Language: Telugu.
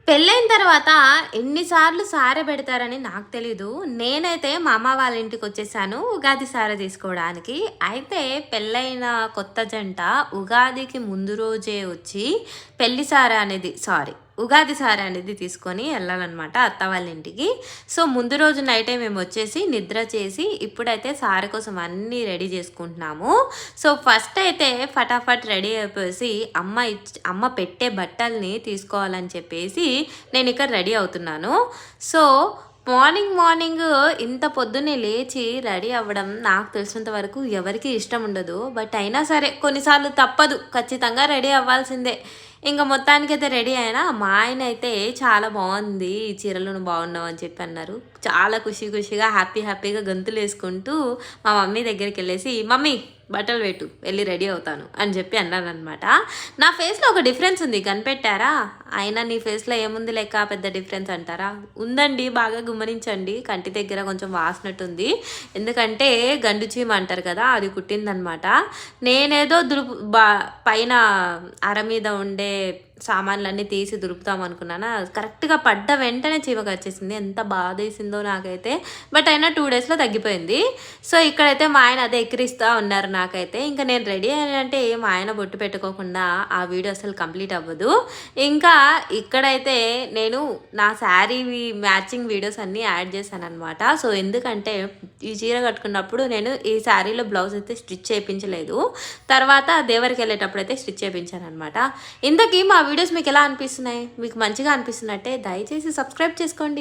పెళ్ళైన తర్వాత ఎన్నిసార్లు సారె పెడతారని నాకు తెలీదు. నేనైతే మా అమ్మ వాళ్ళ ఇంటికొచ్చేసాను ఉగాది సారె తీసుకోవడానికి. అయితే పెళ్ళైన కొత్త జంట ఉగాదికి ముందు రోజే వచ్చి పెళ్లి సారె అనేది ఉగాది సారె అనేది తీసుకొని వెళ్ళాలన్నమాట అత్త వాళ్ళ ఇంటికి. సో ముందు రోజు నైటే మేము వచ్చేసి నిద్ర చేసి ఇప్పుడైతే సారె కోసం అన్నీ రెడీ చేసుకుంటున్నాము. సో ఫస్ట్ అయితే ఫటాఫట్ రెడీ అయిపోయేసి అమ్మ పెట్టే బట్టల్ని తీసుకోవాలని చెప్పేసి నేను ఇక్కడ రెడీ అవుతున్నాను. సో మార్నింగ్ ఇంత పొద్దున్నే లేచి రెడీ అవ్వడం నాకు తెలిసినంత వరకు ఎవరికి ఇష్టం ఉండదు. బట్ అయినా సరే కొన్నిసార్లు తప్పదు, ఖచ్చితంగా రెడీ అవ్వాల్సిందే. ఇంకా మొత్తానికైతే రెడీ అయినా మా ఆయన అయితే చాలా బాగుంది ఈ చీరలు, నువ్వు బాగున్నావు అని చెప్పి అన్నారు. చాలా ఖుషిగా హ్యాపీగా గంతులు వేసుకుంటూ మా మమ్మీ దగ్గరికి వెళ్ళేసి మమ్మీ బట్టలు పెట్టు వెళ్ళి రెడీ అవుతాను అని చెప్పి అన్నానమాట. నా ఫేస్లో ఒక డిఫరెన్స్ ఉంది, కనిపెట్టారా? అయినా నీ ఫేస్లో ఏముంది లెక్క పెద్ద డిఫరెన్స్ అంటారా? ఉందండి, బాగా గుమ్మరించండి. కంటి దగ్గర కొంచెం వాసినట్టుంది, ఎందుకంటే గండు చీమ అంటారు కదా, అది కుట్టిందనమాట. నేనేదో పైన అర మీద ఉండే సామాన్లన్నీ తీసి దులుపుతాం అనుకున్నాను, కరెక్ట్గా పడ్డ వెంటనే చీమకు వచ్చేసింది. ఎంత బాధ వేసిందో నాకైతే. బట్ అయినా 2 డేస్లో తగ్గిపోయింది. సో ఇక్కడైతే మా ఆయన అదే ఎక్కిరిస్తూ ఉన్నారు నాకైతే. ఇంకా నేను రెడీ అయ్యానంటే మా ఆయన బొట్టు పెట్టుకోకుండా ఆ వీడియో అసలు కంప్లీట్ అవ్వదు. ఇంకా ఇక్కడైతే నేను నా శారీ మ్యాచింగ్ వీడియోస్ అన్నీ యాడ్ చేశాను అనమాట. సో ఎందుకంటే ఈ చీర కట్టుకున్నప్పుడు నేను ఈ శారీలో బ్లౌజ్ అయితే స్టిచ్ చేయించలేదు, తర్వాత దేవరికి వెళ్ళేటప్పుడు అయితే స్టిచ్ చేయించాను అనమాట. ఇంతకీ మా వీడియోస్ మీకు ఎలా అనిపిస్తున్నాయి? మీకు మంచిగా అనిపిస్తున్నట్టే దయచేసి సబ్స్క్రైబ్ చేసుకోండి.